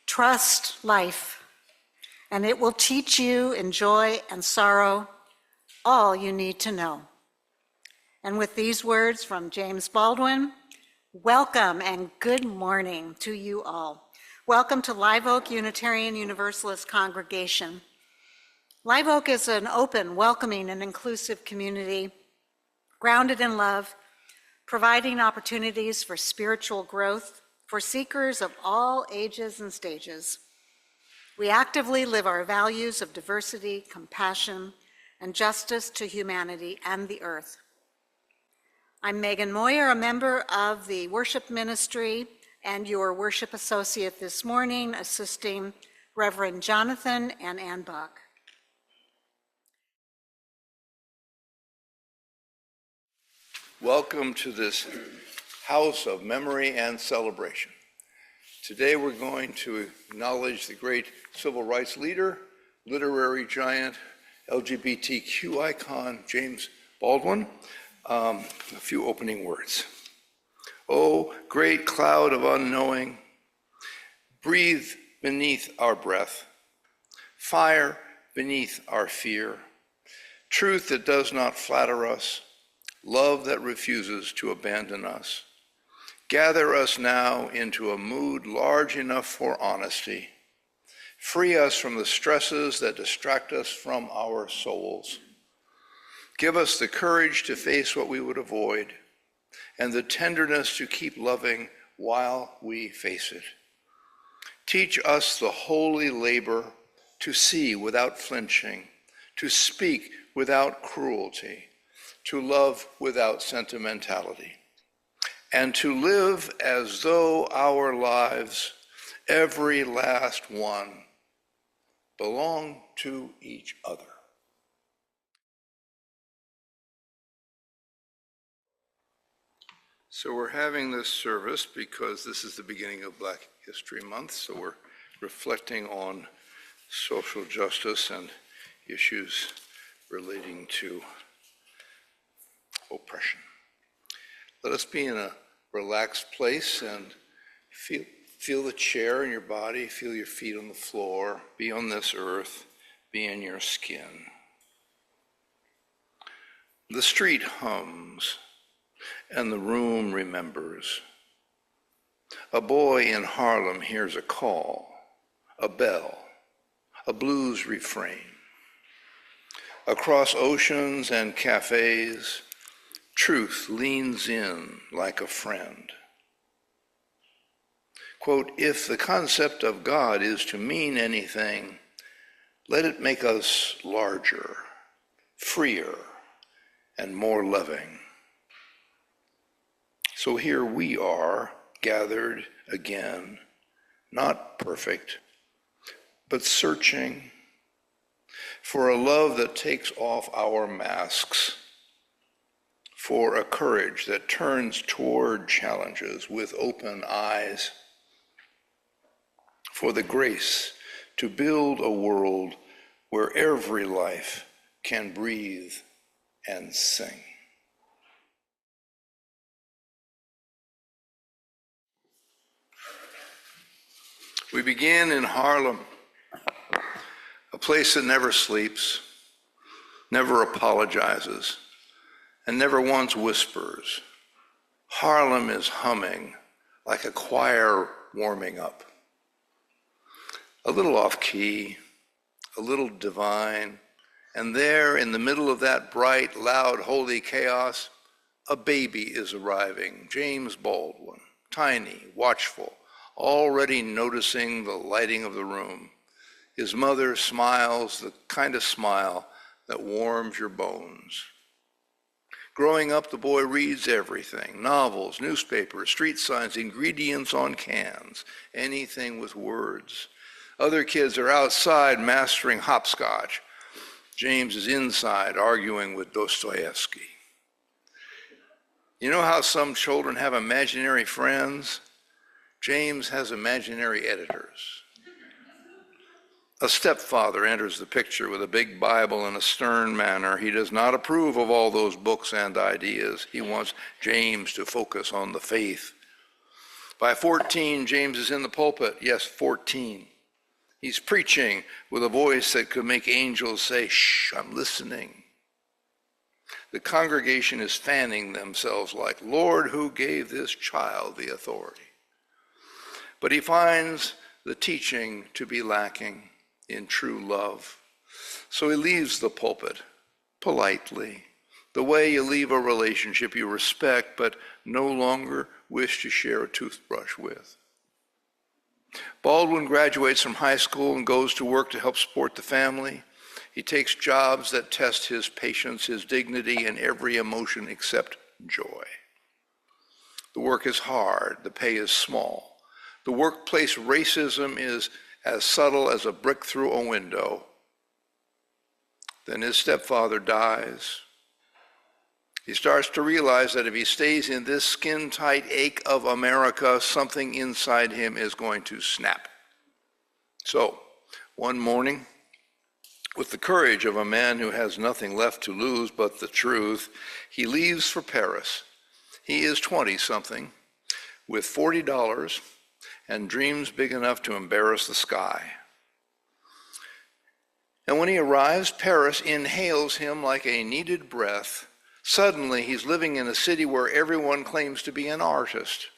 Trust life, and it will teach you in joy and sorrow all you need to know. And with these words from James Baldwin, welcome and good morning to you all. Welcome to Live Oak Unitarian Universalist Congregation. Live Oak is an open, welcoming, and inclusive community grounded in love, providing opportunities for spiritual growth for seekers of all ages and stages. We actively live our values of diversity, compassion, and justice to humanity and the earth. I'm Megan Moyer, a member of the worship ministry and your worship associate this morning, assisting Reverend Jonathan and Anne Bach. Welcome to this house of memory and celebration. Today we're going to acknowledge the great civil rights leader, literary giant, LGBTQ icon, James Baldwin. A few opening words. Oh, great cloud of unknowing, breathe beneath our breath, fire beneath our fear, truth that does not flatter us, love that refuses to abandon us. Gather us now into a mood large enough for honesty. Free us from the stresses that distract us from our souls. Give us the courage to face what we would avoid, and the tenderness to keep loving while we face it. Teach us the holy labor to see without flinching, to speak without cruelty, to love without sentimentality, and to live as though our lives, every last one, belong to each other. So we're having this service because this is the beginning of Black History Month, so we're reflecting on social justice and issues relating to oppression. Let us be in a relaxed place and feel the chair in your body, feel your feet on the floor, be on this earth, be in your skin. The street hums and the room remembers. A boy in Harlem hears a call, a bell, a blues refrain. Across oceans and cafes, truth leans in like a friend. Quote, if the concept of God is to mean anything, let it make us larger, freer, and more loving. So here we are, gathered again, not perfect, but searching for a love that takes off our masks, for a courage that turns toward challenges with open eyes, for the grace to build a world where every life can breathe and sing. We began in Harlem, a place that never sleeps, never apologizes, and never once whispers. Harlem is humming like a choir warming up. A little off key, a little divine, and there in the middle of that bright, loud, holy chaos, a baby is arriving, James Baldwin, tiny, watchful, already noticing the lighting of the room. His mother smiles the kind of smile that warms your bones. Growing up, the boy reads everything, novels, newspapers, street signs, ingredients on cans, anything with words. Other kids are outside mastering hopscotch. James is inside arguing with Dostoevsky. You know how some children have imaginary friends? James has imaginary editors. A stepfather enters the picture with a big Bible in a stern manner. He does not approve of all those books and ideas. He wants James to focus on the faith. By 14, James is in the pulpit. Yes, 14. He's preaching with a voice that could make angels say, "Shh, I'm listening." The congregation is fanning themselves like, "Lord, who gave this child the authority?" But he finds the teaching to be lacking in true love. So he leaves the pulpit politely, the way you leave a relationship you respect but no longer wish to share a toothbrush with. Baldwin graduates from high school and goes to work to help support the family. He takes jobs that test his patience, his dignity, and every emotion except joy. The work is hard, the pay is small. The workplace racism is as subtle as a brick through a window. Then his stepfather dies. He starts to realize that if he stays in this skin-tight ache of America, something inside him is going to snap. So, one morning, with the courage of a man who has nothing left to lose but the truth, he leaves for Paris. He is 20-something, with $40 and dreams big enough to embarrass the sky. And when he arrives, Paris inhales him like a needed breath. Suddenly, he's living in a city where everyone claims to be an artist,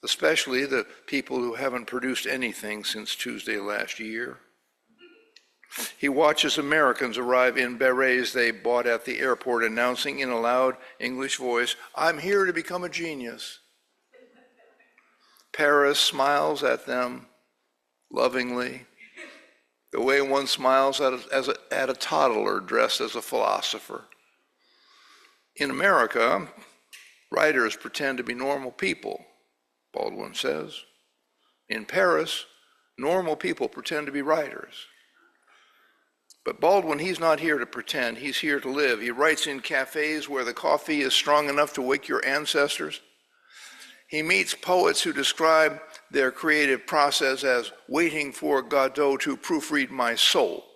especially the people who haven't produced anything since Tuesday last year. He watches Americans arrive in berets they bought at the airport, announcing in a loud English voice, "I'm here to become a genius." Paris smiles at them lovingly, the way one smiles at a toddler dressed as a philosopher. In America, writers pretend to be normal people, Baldwin says. In Paris, normal people pretend to be writers. But Baldwin, he's not here to pretend, he's here to live. He writes in cafes where the coffee is strong enough to wake your ancestors. He meets poets who describe their creative process as waiting for Godot to proofread my soul.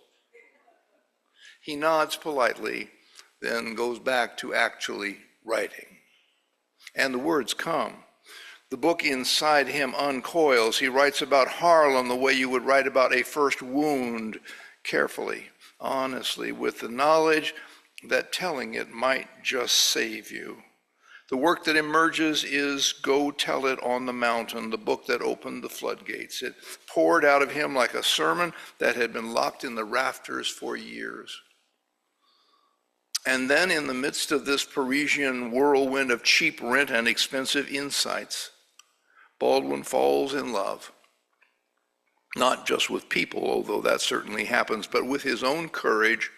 He nods politely, then goes back to actually writing. And the words come. The book inside him uncoils. He writes about Harlem the way you would write about a first wound, carefully, honestly, with the knowledge that telling it might just save you. The work that emerges is Go Tell It on the Mountain, the book that opened the floodgates. It poured out of him like a sermon that had been locked in the rafters for years. And then in the midst of this Parisian whirlwind of cheap rent and expensive insights, Baldwin falls in love, not just with people, although that certainly happens, but with his own courage.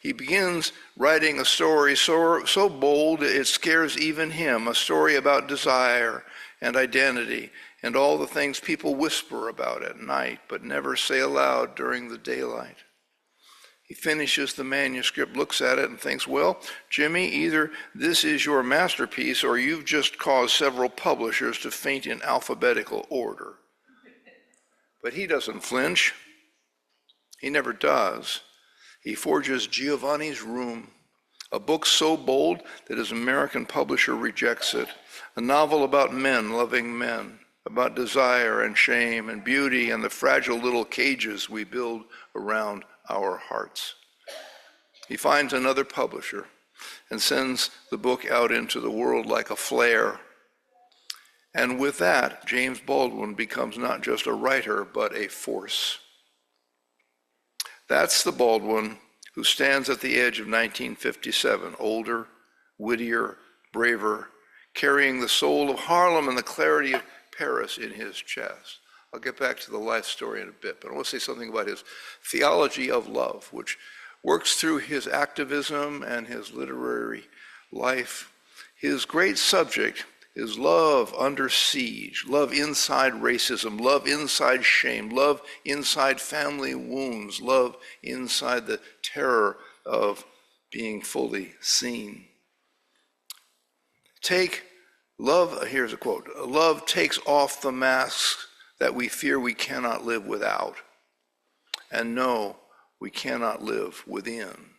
He begins writing a story so bold it scares even him, a story about desire and identity and all the things people whisper about at night but never say aloud during the daylight. He finishes the manuscript, looks at it, and thinks, well, Jimmy, either this is your masterpiece or you've just caused several publishers to faint in alphabetical order. But he doesn't flinch. He never does. He forges Giovanni's Room, a book so bold that his American publisher rejects it, a novel about men loving men, about desire and shame and beauty and the fragile little cages we build around our hearts. He finds another publisher and sends the book out into the world like a flare. And with that, James Baldwin becomes not just a writer, but a force. That's the Baldwin who stands at the edge of 1957, older, wittier, braver, carrying the soul of Harlem and the clarity of Paris in his chest. I'll get back to the life story in a bit, but I want to say something about his theology of love, which works through his activism and his literary life. His great subject is love under siege, love inside racism, love inside shame, love inside family wounds, love inside the terror of being fully seen. Here's a quote, love takes off the masks that we fear we cannot live without, and no, we cannot live within.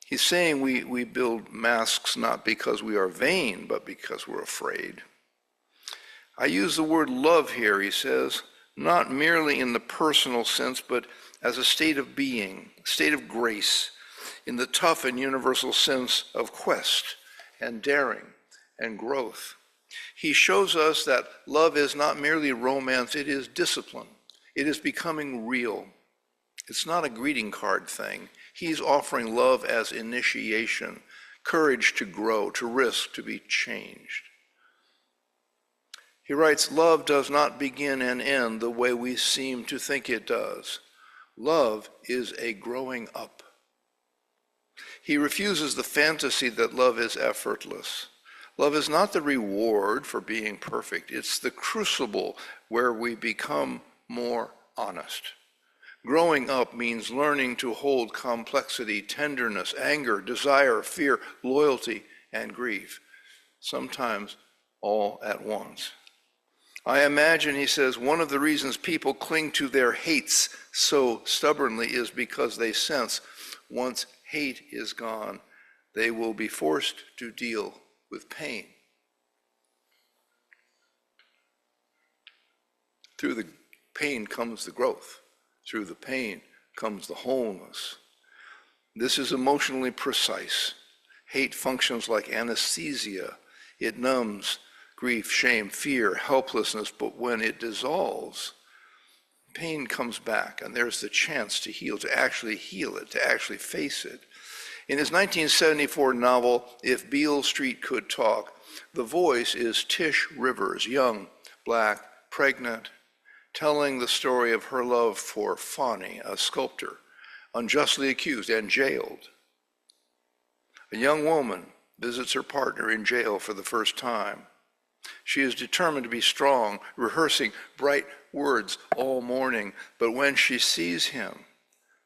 He's saying we build masks not because we are vain, but because we're afraid. I use the word love here, he says, not merely in the personal sense, but as a state of being, a state of grace, in the tough and universal sense of quest and daring and growth. He shows us that love is not merely romance, it is discipline. It is becoming real. It's not a greeting card thing. He's offering love as initiation, courage to grow, to risk, to be changed. He writes, love does not begin and end the way we seem to think it does. Love is a growing up. He refuses the fantasy that love is effortless. Love is not the reward for being perfect. It's the crucible where we become more honest. Growing up means learning to hold complexity, tenderness, anger, desire, fear, loyalty, and grief, sometimes all at once. I imagine, he says, one of the reasons people cling to their hates so stubbornly is because they sense once hate is gone, they will be forced to deal with pain. Through the pain comes the growth. Through the pain comes the wholeness. This is emotionally precise. Hate functions like anesthesia. It numbs grief, shame, fear, helplessness, but when it dissolves, pain comes back, and there's the chance to heal, to actually heal it, to actually face it. In his 1974 novel, If Beale Street Could Talk, the voice is Tish Rivers, young, black, pregnant, telling the story of her love for Fani, a sculptor, unjustly accused and jailed. A young woman visits her partner in jail for the first time. She is determined to be strong, rehearsing bright words all morning, but when she sees him,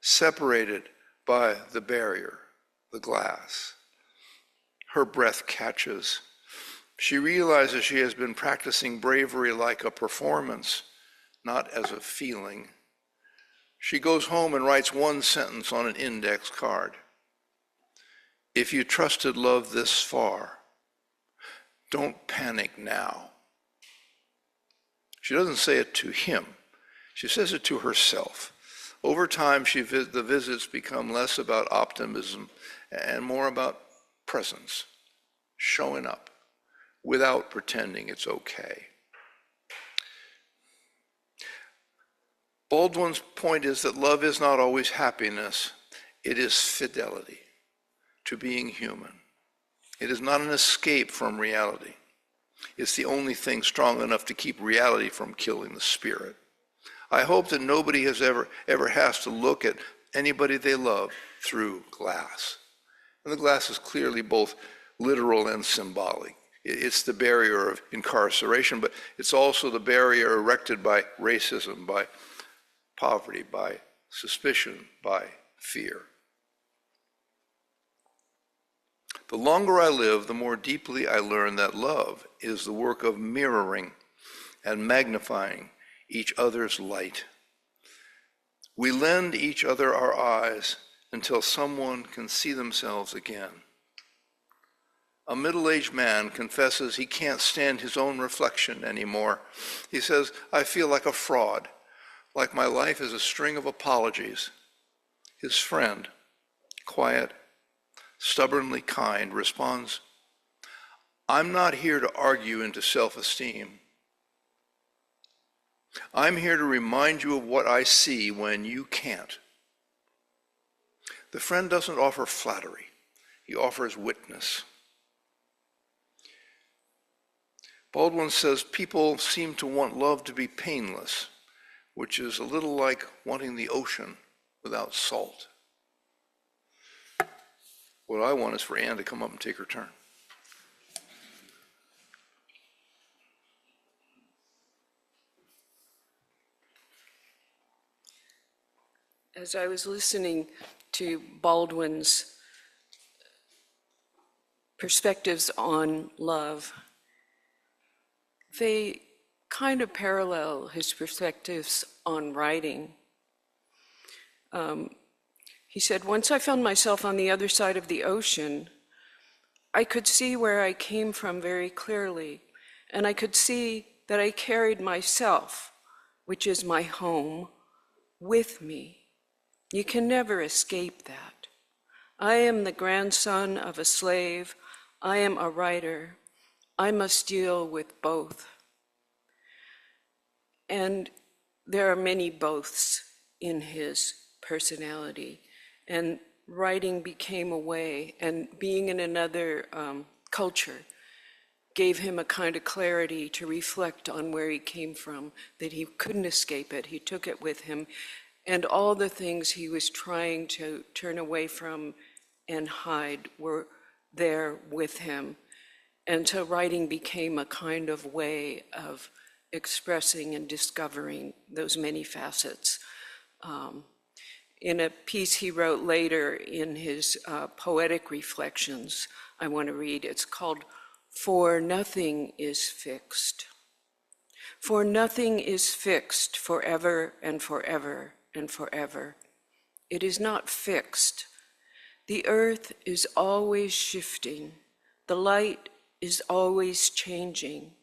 separated by the barrier, the glass, her breath catches. She realizes she has been practicing bravery like a performance, not as a feeling. She goes home and writes one sentence on an index card. If you trusted love this far, don't panic now. She doesn't say it to him. She says it to herself. Over time, the visits become less about optimism and more about presence, showing up without pretending it's okay. Baldwin's point is that love is not always happiness. It is fidelity to being human. It is not an escape from reality. It's the only thing strong enough to keep reality from killing the spirit. I hope that nobody has ever has to look at anybody they love through glass. And the glass is clearly both literal and symbolic. It's the barrier of incarceration, but it's also the barrier erected by racism, by poverty, by suspicion, by fear. The longer I live, the more deeply I learn that love is the work of mirroring and magnifying each other's light. We lend each other our eyes until someone can see themselves again. A middle-aged man confesses he can't stand his own reflection anymore. He says, I feel like a fraud, like my life is a string of apologies. His friend, quiet, stubbornly kind, responds, I'm not here to argue into self-esteem. I'm here to remind you of what I see when you can't. The friend doesn't offer flattery. He offers witness. Baldwin says people seem to want love to be painless, which is a little like wanting the ocean without salt. What I want is for Anne to come up and take her turn. As I was listening to Baldwin's perspectives on love, they kind of parallel his perspectives on writing. He said, once I found myself on the other side of the ocean, I could see where I came from very clearly, and I could see that I carried myself, which is my home, with me. You can never escape that. I am the grandson of a slave. I am a writer. I must deal with both. And there are many boths in his personality. And writing became a way, and being in another culture gave him a kind of clarity to reflect on where he came from, that he couldn't escape it. He took it with him. And all the things he was trying to turn away from and hide were there with him. And so writing became a kind of way of expressing and discovering those many facets. In a piece he wrote later in his poetic reflections, I want to read, it's called "For Nothing is Fixed." For nothing is fixed forever and forever and forever. It is not fixed. The earth is always shifting. The light is always changing.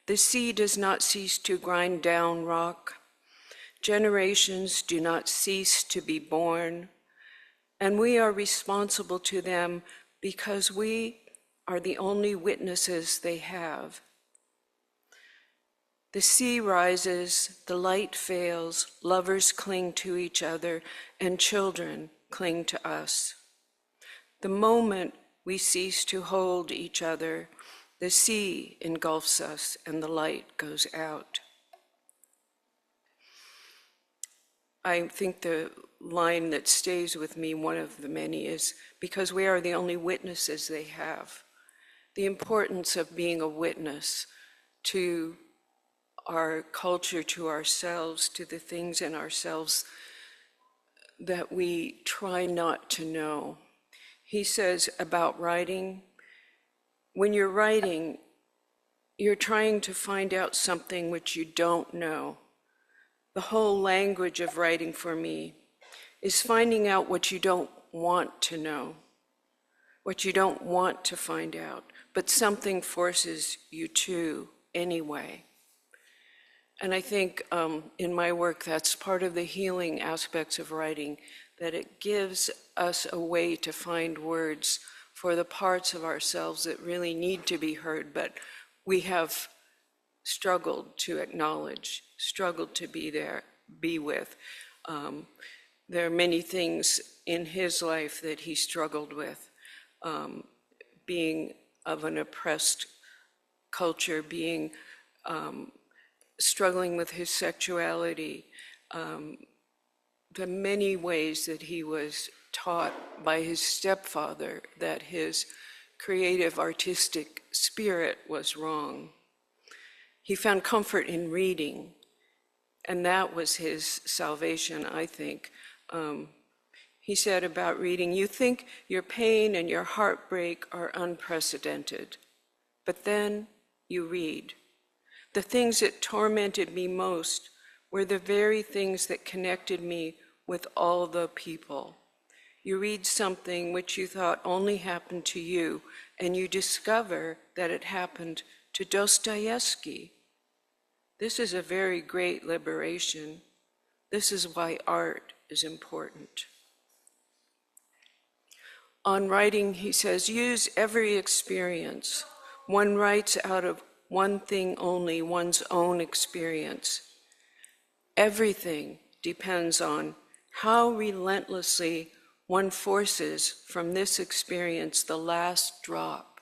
The sea does not cease to grind down rock. Generations do not cease to be born, and we are responsible to them because we are the only witnesses they have. The sea rises, the light fails, lovers cling to each other, and children cling to us. The moment we cease to hold each other, the sea engulfs us and the light goes out. I think the line that stays with me, one of the many, is because we are the only witnesses they have. The importance of being a witness to our culture, to ourselves, to the things in ourselves that we try not to know. He says about writing, when you're writing, you're trying to find out something which you don't know. The whole language of writing for me is finding out what you don't want to know, what you don't want to find out, but something forces you to anyway. And I think in my work, that's part of the healing aspects of writing, that it gives us a way to find words for the parts of ourselves that really need to be heard, but we have struggled to acknowledge, struggled to be with. There are many things in his life that he struggled with, being of an oppressed culture, being struggling with his sexuality, the many ways that he was taught by his stepfather that his creative, artistic spirit was wrong. He found comfort in reading, and that was his salvation, I think. He said about reading, you think your pain and your heartbreak are unprecedented, but then you read. The things that tormented me most were the very things that connected me with all the people. You read something which you thought only happened to you, and you discover that it happened to Dostoevsky. This is a very great liberation. This is why art is important. On writing, he says, use every experience. One writes out of one thing only, one's own experience. Everything depends on how relentlessly one forces from this experience the last drop,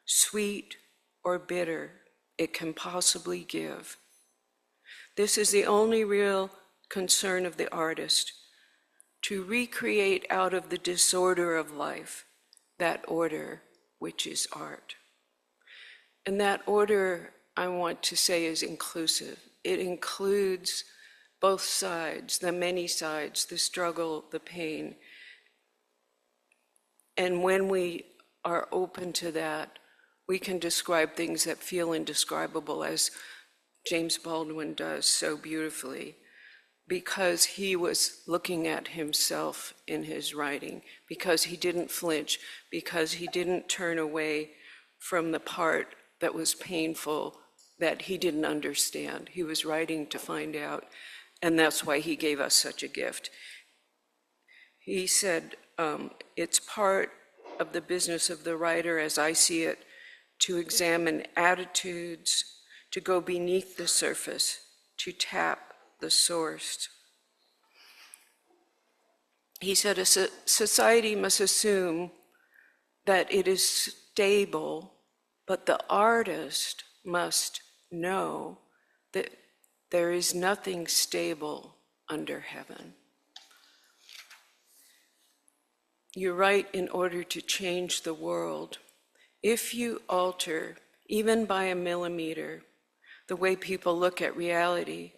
sweet or bitter, it can possibly give. This is the only real concern of the artist, to recreate out of the disorder of life that order which is art. And that order, I want to say, is inclusive. It includes both sides, the many sides, the struggle, the pain. And when we are open to that, we can describe things that feel indescribable, as James Baldwin does so beautifully, because he was looking at himself in his writing, because he didn't flinch, because he didn't turn away from the part that was painful that he didn't understand. He was writing to find out, and that's why he gave us such a gift. He said, it's part of the business of the writer, as I see it, to examine attitudes, to go beneath the surface, to tap the source. He said, a society must assume that it is stable, but the artist must know that there is nothing stable under heaven. You write in order to change the world. If you alter, even by a millimeter, the way people look at reality,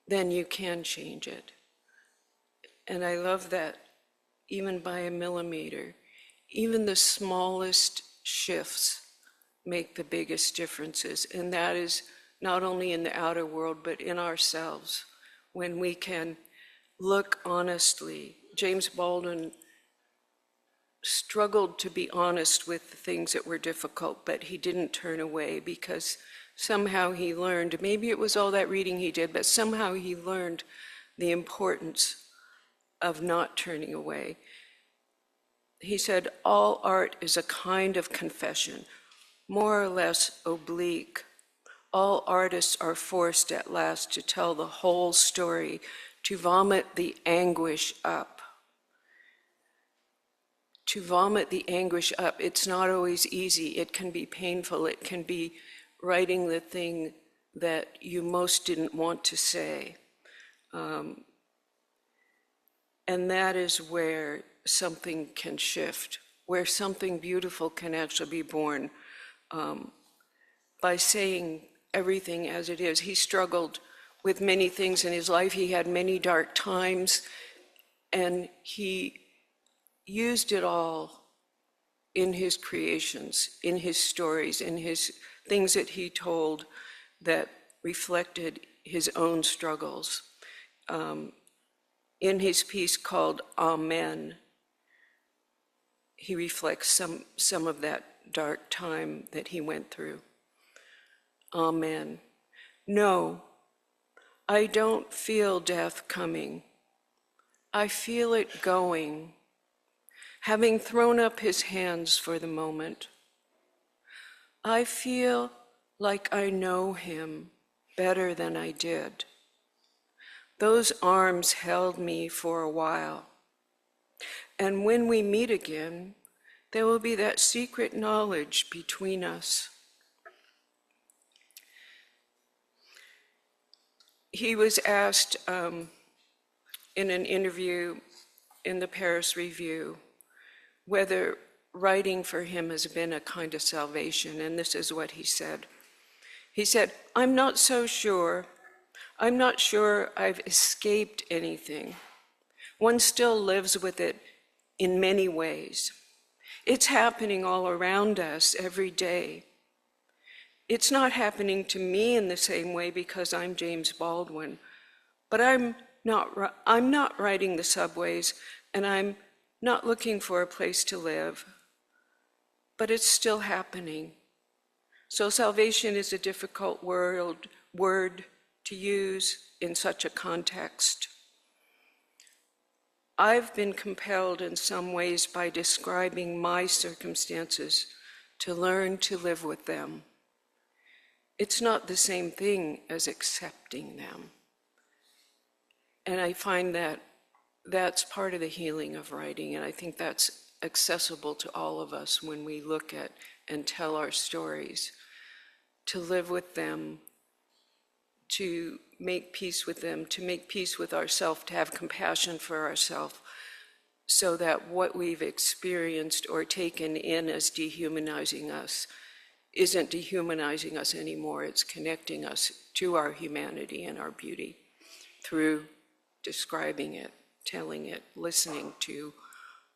then you can change it. And I love that, even by a millimeter. Even the smallest shifts make the biggest differences. And that is not only in the outer world, but in ourselves. When we can look honestly. James Baldwin struggled to be honest with the things that were difficult, but he didn't turn away because somehow he learned, maybe it was all that reading he did, but somehow he learned the importance of not turning away. He said, all art is a kind of confession, more or less oblique. All artists are forced at last to tell the whole story, to vomit the anguish up. To vomit the anguish up, it's not always easy. It can be painful. It can be writing the thing that you most didn't want to say. And that is where something can shift, where something beautiful can actually be born by saying everything as it is. He struggled with many things in his life. He had many dark times, and he used it all in his creations, in his stories, in his things that he told that reflected his own struggles. In his piece called Amen, he reflects some of that dark time that he went through. Amen. No, I don't feel death coming. I feel it going. Having thrown up his hands for the moment, I feel like I know him better than I did. Those arms held me for a while. And when we meet again, there will be that secret knowledge between us. He was asked in an interview in the Paris Review whether writing for him has been a kind of salvation, and this is what he said. He said, I'm not so sure. I'm not sure I've escaped anything. One still lives with it in many ways. It's happening all around us every day. It's not happening to me in the same way because I'm James Baldwin, but I'm not riding the subways, and I'm not looking for a place to live, but it's still happening. So salvation is a difficult word to use in such a context. I've been compelled in some ways by describing my circumstances to learn to live with them. It's not the same thing as accepting them. And I find that that's part of the healing of writing, and I think that's accessible to all of us when we look at and tell our stories, to live with them, to make peace with them, to make peace with ourselves, to have compassion for ourselves, so that what we've experienced or taken in as dehumanizing us isn't dehumanizing us anymore. It's connecting us to our humanity and our beauty through describing it, telling it, listening to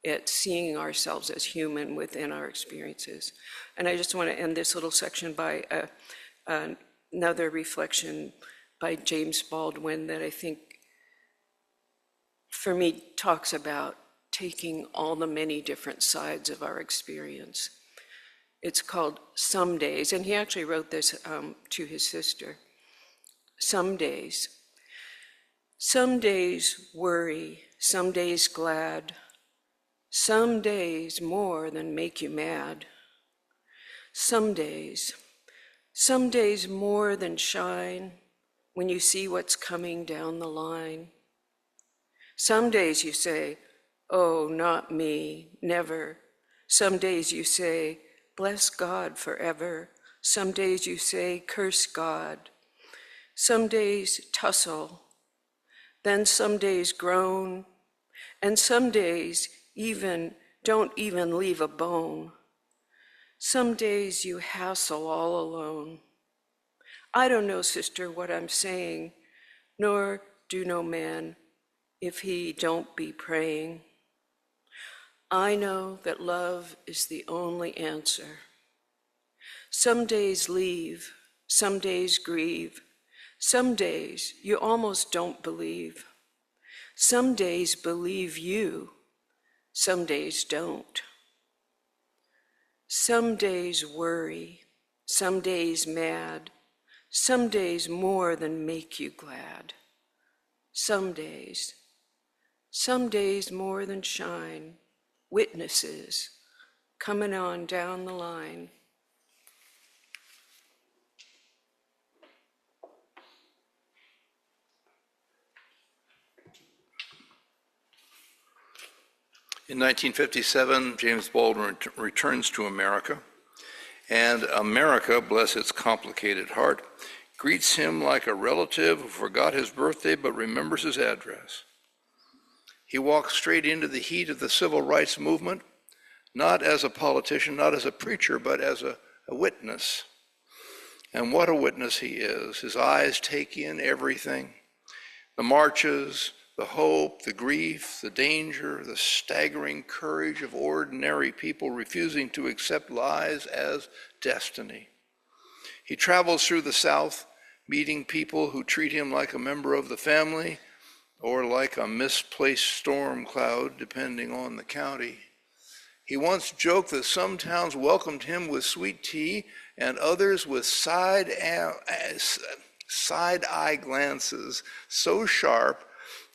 it, seeing ourselves as human within our experiences. And I just want to end this little section by another reflection by James Baldwin that I think, for me, talks about taking all the many different sides of our experience. It's called Some Days, and he actually wrote this to his sister. Some days. Some days worry, some days glad, some days more than make you mad. Some days more than shine when you see what's coming down the line. Some days you say, oh, not me, never. Some days you say, bless God forever. Some days you say, curse God. Some days tussle, then some days groan, and some days don't even leave a bone. Some days you hassle all alone. I don't know, sister, what I'm saying, nor do no man if he don't be praying. I know that love is the only answer. Some days leave, some days grieve, some days you almost don't believe. Some days believe you, some days don't. Some days worry, some days mad, some days more than make you glad. Some days more than shine, witnesses coming on down the line. In 1957, James Baldwin returns to America, and America, bless its complicated heart, greets him like a relative who forgot his birthday but remembers his address. He walks straight into the heat of the civil rights movement, not as a politician, not as a preacher, but as a witness. And what a witness he is. His eyes take in everything: the marches, the hope, the grief, the danger, the staggering courage of ordinary people refusing to accept lies as destiny. He travels through the South, meeting people who treat him like a member of the family or like a misplaced storm cloud, depending on the county. He once joked that some towns welcomed him with sweet tea and others with side-eye glances so sharp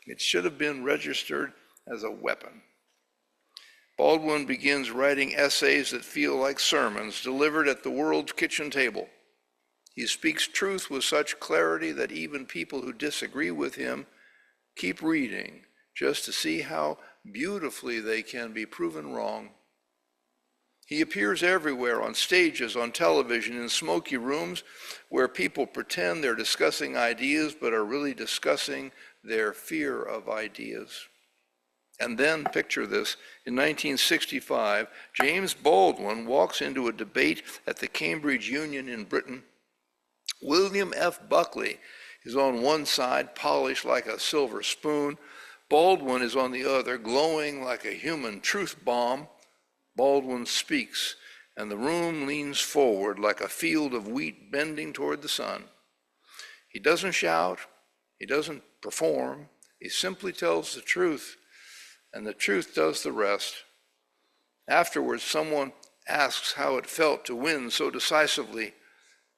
it should have been registered as a weapon. Baldwin begins writing essays that feel like sermons delivered at the world's kitchen table. He speaks truth with such clarity that even people who disagree with him keep reading just to see how beautifully they can be proven wrong. He appears everywhere, on stages, on television, in smoky rooms where people pretend they're discussing ideas but are really discussing their fear of ideas. And then, picture this, in 1965, James Baldwin walks into a debate at the Cambridge Union in Britain. William F. Buckley is on one side, polished like a silver spoon. Baldwin is on the other, glowing like a human truth bomb. Baldwin speaks, and the room leans forward like a field of wheat bending toward the sun. He doesn't shout, he doesn't perform, he simply tells the truth, and the truth does the rest. Afterwards, someone asks how it felt to win so decisively.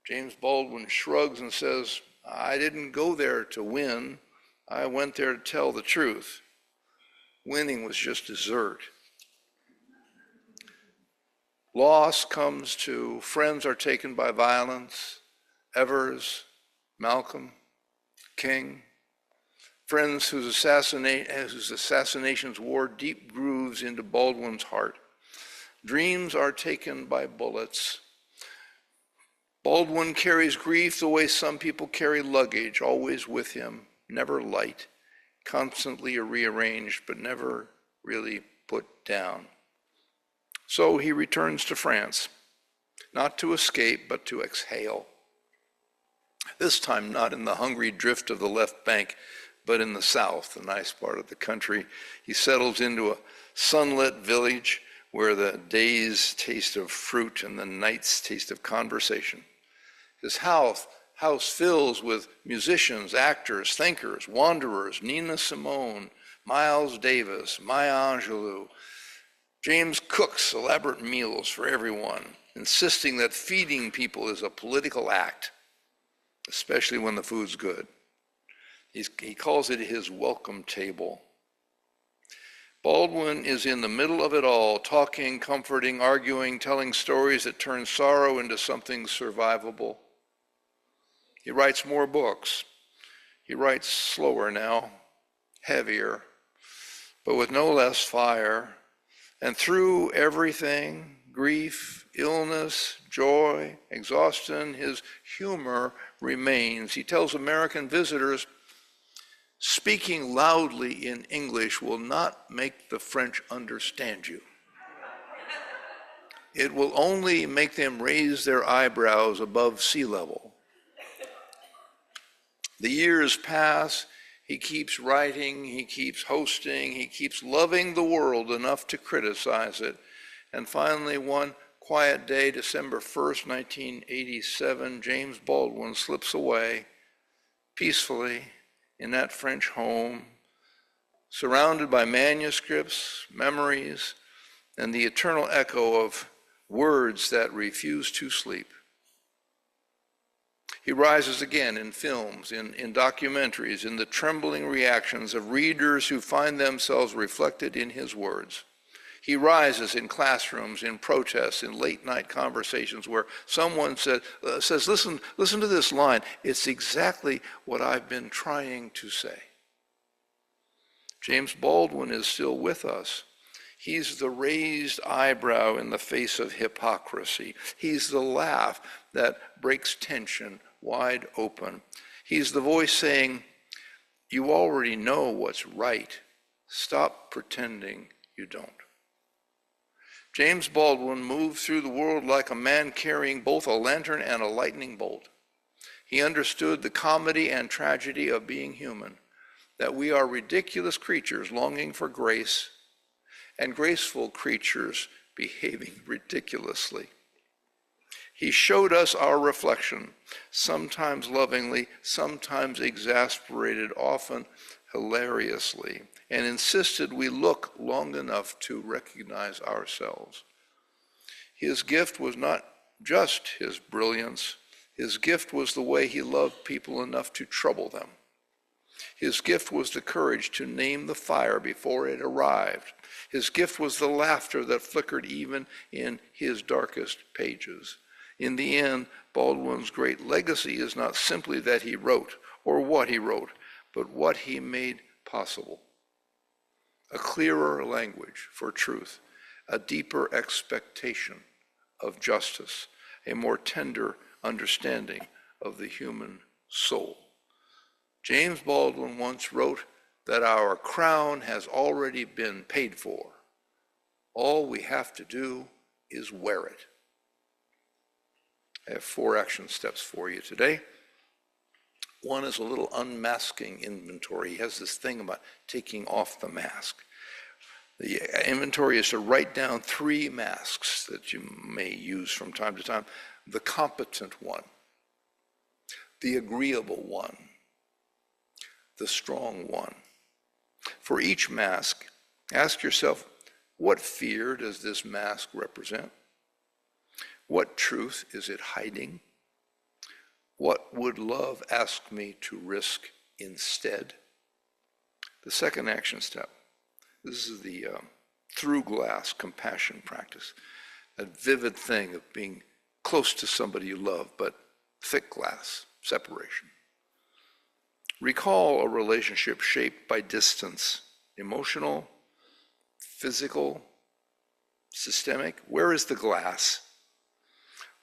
James Baldwin shrugs and says, I didn't go there to win, I went there to tell the truth. Winning was just dessert. Loss comes to friends are taken by violence, Evers, Malcolm, King, friends whose assassinations wore deep grooves into Baldwin's heart. Dreams are taken by bullets. Baldwin carries grief the way some people carry luggage, always with him, never light, constantly rearranged, but never really put down. So he returns to France, not to escape, but to exhale. This time not in the hungry drift of the left bank, but in the south, the nice part of the country. He settles into a sunlit village where the day's taste of fruit and the night's taste of conversation. His house fills with musicians, actors, thinkers, wanderers, Nina Simone, Miles Davis, Maya Angelou, James cooks elaborate meals for everyone, insisting that feeding people is a political act, especially when the food's good. He calls it his welcome table. Baldwin is in the middle of it all, talking, comforting, arguing, telling stories that turn sorrow into something survivable. He writes more books. He writes slower now, heavier, but with no less fire. And through everything, grief, illness, joy, exhaustion, his humor remains. He tells American visitors, speaking loudly in English will not make the French understand you. It will only make them raise their eyebrows above sea level. The years pass, he keeps writing, he keeps hosting, he keeps loving the world enough to criticize it. And finally, one quiet day, December 1st, 1987, James Baldwin slips away peacefully in that French home, surrounded by manuscripts, memories, and the eternal echo of words that refuse to sleep. He rises again in films, in documentaries, in the trembling reactions of readers who find themselves reflected in his words. He rises in classrooms, in protests, in late-night conversations where someone says, listen to this line. It's exactly what I've been trying to say. James Baldwin is still with us. He's the raised eyebrow in the face of hypocrisy. He's the laugh that breaks tension wide open. He's the voice saying, you already know what's right. Stop pretending you don't. James Baldwin moved through the world like a man carrying both a lantern and a lightning bolt. He understood the comedy and tragedy of being human, that we are ridiculous creatures longing for grace and graceful creatures behaving ridiculously. He showed us our reflection, sometimes lovingly, sometimes exasperated, often hilariously, and insisted we look long enough to recognize ourselves. His gift was not just his brilliance. His gift was the way he loved people enough to trouble them. His gift was the courage to name the fire before it arrived. His gift was the laughter that flickered even in his darkest pages. In the end, Baldwin's great legacy is not simply that he wrote or what he wrote, but what he made possible. A clearer language for truth, a deeper expectation of justice, a more tender understanding of the human soul. James Baldwin once wrote that our crown has already been paid for. All we have to do is wear it. I have 4 action steps for you today. One is a little unmasking inventory. He has this thing about taking off the mask. The inventory is to write down 3 masks that you may use from time to time. The competent one, the agreeable one, the strong one. For each mask, ask yourself, what fear does this mask represent? What truth is it hiding? What would love ask me to risk instead? The second action step, this is the through glass compassion practice, that vivid thing of being close to somebody you love, but thick glass, separation. Recall a relationship shaped by distance, emotional, physical, systemic. Where is the glass?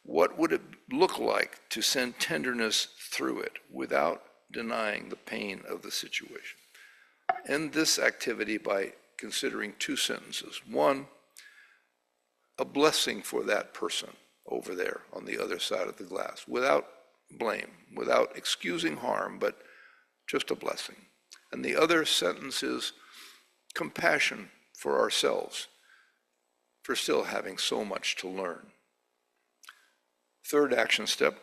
What would it look like to send tenderness through it without denying the pain of the situation? End this activity by considering 2 sentences. 1, a blessing for that person over there on the other side of the glass, without blame, without excusing harm, but just a blessing. And the other sentence is compassion for ourselves for still having so much to learn. Third action step,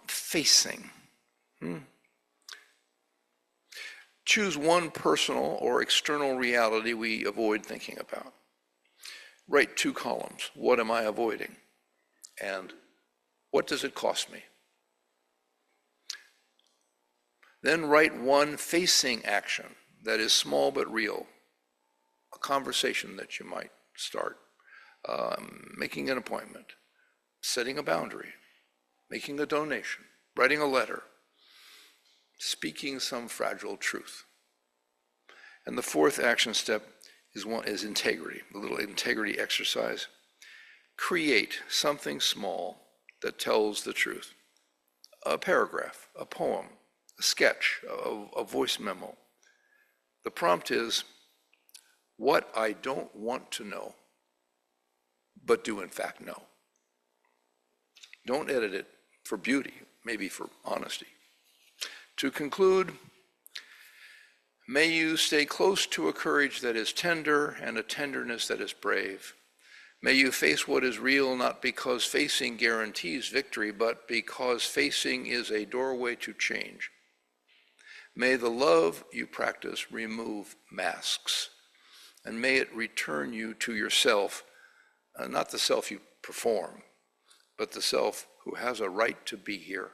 facing. Choose one personal or external reality we avoid thinking about. Write 2 columns. What am I avoiding? And what does it cost me? Then write one facing action that is small but real. A conversation that you might start, making an appointment, setting a boundary, making a donation, writing a letter, speaking some fragile truth. And the 4th action step is integrity, a little integrity exercise. Create something small that tells the truth. A paragraph, a poem, a sketch, a voice memo. The prompt is, what I don't want to know, but do in fact know. Don't edit it for beauty, maybe for honesty. To conclude, may you stay close to a courage that is tender and a tenderness that is brave. May you face what is real, not because facing guarantees victory, but because facing is a doorway to change. May the love you practice remove masks, and may it return you to yourself, not the self you perform, but the self who has a right to be here.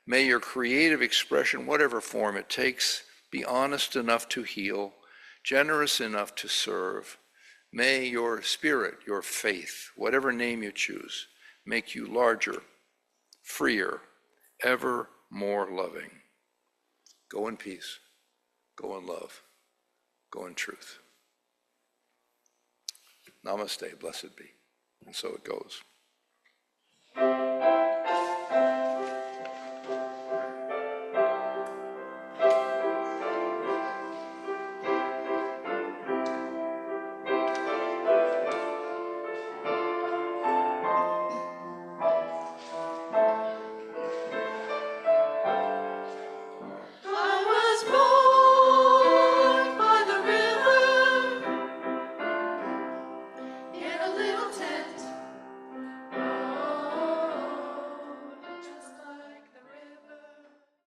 May your creative expression, whatever form it takes, be honest enough to heal, generous enough to serve. May your spirit, your faith, whatever name you choose, make you larger, freer, ever more loving. Go in peace, go in love, go in truth. Namaste, blessed be. And so it goes.